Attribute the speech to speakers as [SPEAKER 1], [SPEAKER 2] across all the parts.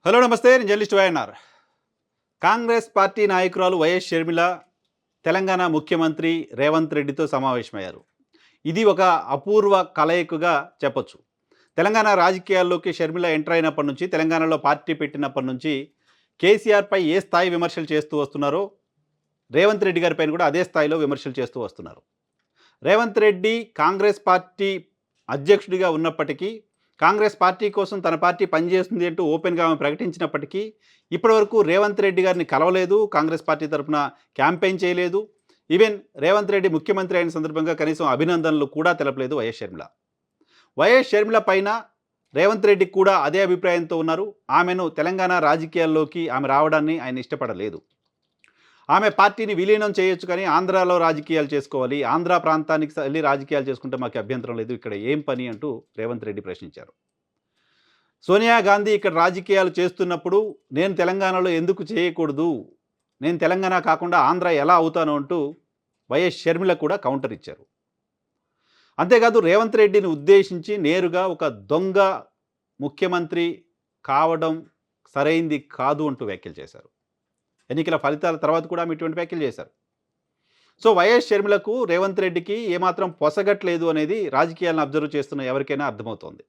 [SPEAKER 1] Hello నమస్తే, నేను journalist YNR. Congress party నాయకురాలు వైఎస్ షర్మిల తెలంగాణ ముఖ్యమంత్రి రేవంత్ రెడ్డితో సమావేశమయ్యారు. ఇది ఒక అపూర్వ కలయికగా చెప్పొచ్చు. తెలంగాణ రాజకీయాల్లోకి షర్మిల ఎంటర్ అయినప్పటి నుంచి, తెలంగాణలో పార్టీ పెట్టినప్పటి నుంచి కేసీఆర్పై ఏ స్థాయి విమర్శలు చేస్తూ వస్తున్నారో రేవంత్ రెడ్డి గారి పైన కూడా అదే స్థాయిలో విమర్శలు చేస్తూ వస్తున్నారు. రేవంత్ రెడ్డి కాంగ్రెస్ పార్టీ అధ్యక్షుడిగా ఉన్నప్పటికీ, కాంగ్రెస్ పార్టీ కోసం తన పార్టీ పనిచేస్తుంది అంటూ ఓపెన్గా ఆమె ప్రకటించినప్పటికీ, ఇప్పటివరకు రేవంత్ రెడ్డి గారిని కలవలేదు, కాంగ్రెస్ పార్టీ తరఫున క్యాంపెయిన్ చేయలేదు. ఈవెన్ రేవంత్ రెడ్డి ముఖ్యమంత్రి అయిన సందర్భంగా కనీసం అభినందనలు కూడా తెలపలేదు వైఎస్ షర్మిల. వైఎస్ షర్మిల పైన రేవంత్ రెడ్డి కూడా అదే అభిప్రాయంతో ఉన్నారు. ఆమెను తెలంగాణ రాజకీయాల్లోకి ఆమె రావడాన్ని ఆయన ఇష్టపడలేదు. ఆమె పార్టీని విలీనం చేయొచ్చు, కానీ ఆంధ్రాలో రాజకీయాలు చేసుకోవాలి, ఆంధ్ర ప్రాంతానికి వెళ్ళి రాజకీయాలు చేసుకుంటే మాకు అభ్యంతరం లేదు, ఇక్కడ ఏం పని అంటూ రేవంత్ రెడ్డి ప్రశ్నించారు. సోనియా గాంధీ ఇక్కడ రాజకీయాలు చేస్తున్నప్పుడు నేను తెలంగాణలో ఎందుకు చేయకూడదు, నేను తెలంగాణ కాకుండా ఆంధ్ర ఎలా అవుతాను అంటూ వైఎస్ షర్మిల కూడా కౌంటర్ ఇచ్చారు. అంతేకాదు రేవంత్ రెడ్డిని ఉద్దేశించి నేరుగా ఒక దొంగ ముఖ్యమంత్రి కావడం సరైంది కాదు అంటూ వ్యాఖ్యలు చేశారు. ఎన్నికల ఫలితాల తర్వాత కూడా ఆమె ఇటువంటి వ్యాఖ్యలు చేశారు. సో వైఎస్ షర్మిలకు రేవంత్ రెడ్డికి ఏమాత్రం పొసగట్లేదు అనేది రాజకీయాలను అబ్జర్వ్ చేస్తున్న ఎవరికైనా అర్థమవుతోంది.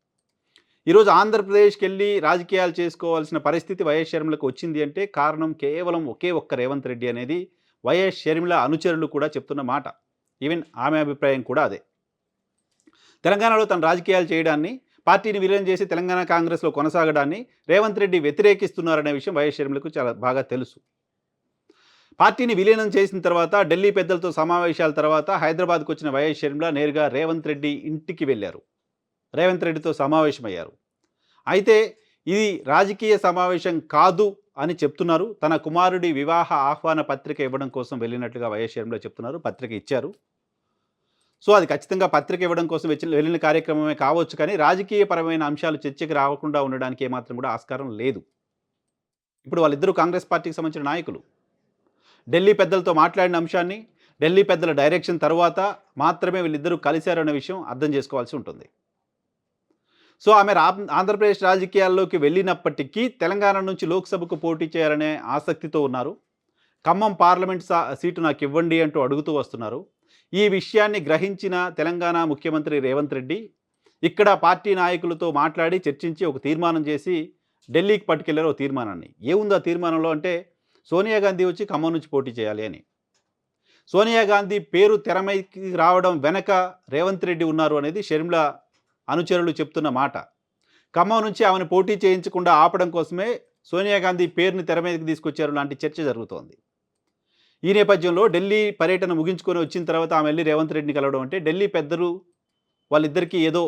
[SPEAKER 1] ఈరోజు ఆంధ్రప్రదేశ్కి వెళ్ళి రాజకీయాలు చేసుకోవాల్సిన పరిస్థితి వైఎస్ షర్మిలకు వచ్చింది అంటే కారణం కేవలం ఒకే ఒక్క రేవంత్ రెడ్డి అనేది వైఎస్ షర్మిల అనుచరులు కూడా చెప్తున్న మాట. ఈవెన్ ఆమె అభిప్రాయం కూడా అదే. తెలంగాణలో తన రాజకీయాలు చేయడాన్ని, పార్టీని విలీనం చేసి తెలంగాణ కాంగ్రెస్లో కొనసాగడాన్ని రేవంత్ రెడ్డి వ్యతిరేకిస్తున్నారనే విషయం వైఎస్ షర్మిలకు చాలా బాగా తెలుసు. పార్టీని విలీనం చేసిన తర్వాత ఢిల్లీ పెద్దలతో సమావేశాల తర్వాత హైదరాబాద్కు వచ్చిన వైఎస్ షర్మిల నేరుగా రేవంత్ రెడ్డి ఇంటికి వెళ్ళారు. రేవంత్ రెడ్డితో సమావేశమయ్యారు. అయితే ఇది రాజకీయ సమావేశం కాదు అని చెప్తున్నారు. తన కుమారుడి వివాహ ఆహ్వాన పత్రిక ఇవ్వడం కోసం వెళ్ళినట్లుగా వైఎస్ షర్మిల చెప్తున్నారు. పత్రిక ఇచ్చారు. సో అది ఖచ్చితంగా పత్రిక ఇవ్వడం కోసం వెళ్ళిన కార్యక్రమమే కావచ్చు, కానీ రాజకీయపరమైన అంశాలు చర్చకు రాకుండా ఉండడానికి ఏమాత్రం కూడా ఆస్కారం లేదు. ఇప్పుడు వాళ్ళిద్దరూ కాంగ్రెస్ పార్టీకి సంబంధించిన నాయకులు. ఢిల్లీ పెద్దలతో మాట్లాడిన అంశాన్ని, ఢిల్లీ పెద్దల డైరెక్షన్ తర్వాత మాత్రమే వీళ్ళిద్దరూ కలిశారనే విషయం అర్థం చేసుకోవాల్సి ఉంటుంది. సో ఆమె ఆంధ్రప్రదేశ్ రాజకీయాల్లోకి వెళ్ళినప్పటికీ తెలంగాణ నుంచి లోక్సభకు పోటీ చేయాలనే ఆసక్తితో ఉన్నారు. ఖమ్మం పార్లమెంట్ సీటు నాకు ఇవ్వండి అంటూ అడుగుతూ వస్తున్నారు. ఈ విషయాన్ని గ్రహించిన తెలంగాణ ముఖ్యమంత్రి రేవంత్ రెడ్డి ఇక్కడ పార్టీ నాయకులతో మాట్లాడి చర్చించి ఒక తీర్మానం చేసి ఢిల్లీకి పట్టుకెళ్లారు. తీర్మానాన్ని ఏముంది ఆ తీర్మానంలో అంటే, సోనియా గాంధీ వచ్చి ఖమ్మం నుంచి పోటీ చేయాలి అని. సోనియా గాంధీ పేరు తెరమైకి రావడం వెనక రేవంత్ రెడ్డి ఉన్నారు అనేది షర్మిల అనుచరులు చెప్తున్న మాట. ఖమ్మం నుంచి ఆమెను పోటీ చేయించకుండా ఆపడం కోసమే సోనియా గాంధీ పేరుని తెర మీదకి తీసుకొచ్చారు లాంటి చర్చ జరుగుతోంది. ఈ నేపథ్యంలో ఢిల్లీ పర్యటన ముగించుకొని వచ్చిన తర్వాత ఆమె వెళ్ళి రేవంత్ రెడ్డిని కలవడం అంటే, ఢిల్లీ పెద్దలు వాళ్ళిద్దరికీ ఏదో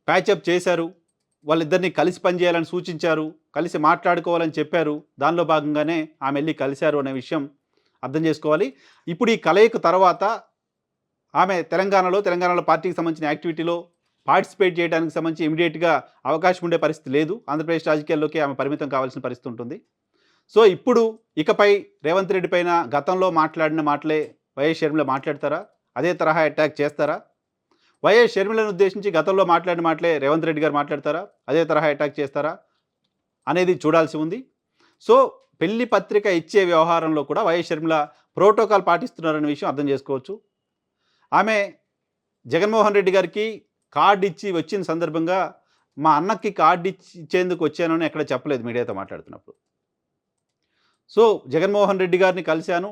[SPEAKER 1] ప్యాచప్ చేశారు, వాళ్ళిద్దరిని కలిసి పనిచేయాలని సూచించారు, కలిసి మాట్లాడుకోవాలని చెప్పారు. దానిలో భాగంగానే ఆమె వెళ్ళి కలిశారు అనే విషయం అర్థం చేసుకోవాలి. ఇప్పుడు ఈ కలయిక తర్వాత ఆమె తెలంగాణలో పార్టీకి సంబంధించిన యాక్టివిటీలో పార్టిసిపేట్ చేయడానికి సంబంధించి ఇమీడియట్గా అవకాశం ఉండే పరిస్థితి లేదు. ఆంధ్రప్రదేశ్ రాజకీయాల్లోకి ఆమె పరిమితం కావాల్సిన పరిస్థితి ఉంటుంది. సో ఇప్పుడు ఇకపై రేవంత్ రెడ్డి పైన గతంలో మాట్లాడిన మాటలే వైఎస్ షర్మిల మాట్లాడతారా? అదే తరహా అటాక్ చేస్తారా? వైఎస్ షర్మిలను ఉద్దేశించి గతంలో మాట్లాడిన మాటలే రేవంత్ రెడ్డి గారు మాట్లాడతారా? అదే తరహా అటాక్ చేస్తారా అనేది చూడాల్సి ఉంది. సో పెళ్లి పత్రిక ఇచ్చే వ్యవహారంలో కూడా వైఎస్ షర్మిల ప్రోటోకాల్ పాటిస్తున్నారనే విషయం అర్థం చేసుకోవచ్చు. ఆమె జగన్మోహన్ రెడ్డి గారికి కార్డు ఇచ్చి వచ్చిన సందర్భంగా మా అన్నకి కార్డు ఇచ్చేందుకు వచ్చాను అని ఎక్కడ చెప్పలేదు మీడియాతో మాట్లాడుతున్నప్పుడు. సో జగన్మోహన్ రెడ్డి గారిని కలిశాను,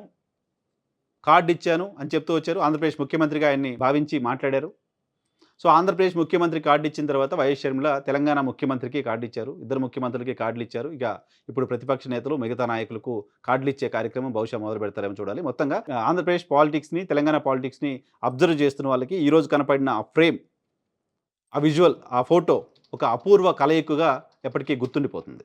[SPEAKER 1] కార్డు ఇచ్చాను అని చెప్తూ వచ్చారు. ఆంధ్రప్రదేశ్ ముఖ్యమంత్రిగా ఆయన్ని భావించి మాట్లాడారు. సో ఆంధ్రప్రదేశ్ ముఖ్యమంత్రి కార్డు ఇచ్చిన తర్వాత వైఎస్ షర్మిల తెలంగాణ ముఖ్యమంత్రికి కార్డు ఇచ్చారు. ఇద్దరు ముఖ్యమంత్రులకి కార్డులు ఇచ్చారు. ఇక ఇప్పుడు ప్రతిపక్ష నేతలు మిగతా నాయకులకు కార్డులు ఇచ్చే కార్యక్రమం బహుశా మొదలు పెడతారేమో చూడాలి. మొత్తంగా ఆంధ్రప్రదేశ్ పాలిటిక్స్ని, తెలంగాణ పాలిటిక్స్ని అబ్జర్వ్ చేస్తున్న వాళ్ళకి ఈరోజు కనపడిన ఆ ఫ్రేమ్, ఆ విజువల్, ఆ ఫోటో ఒక అపూర్వ కలయికగా ఎప్పటికీ గుర్తుండిపోతుంది.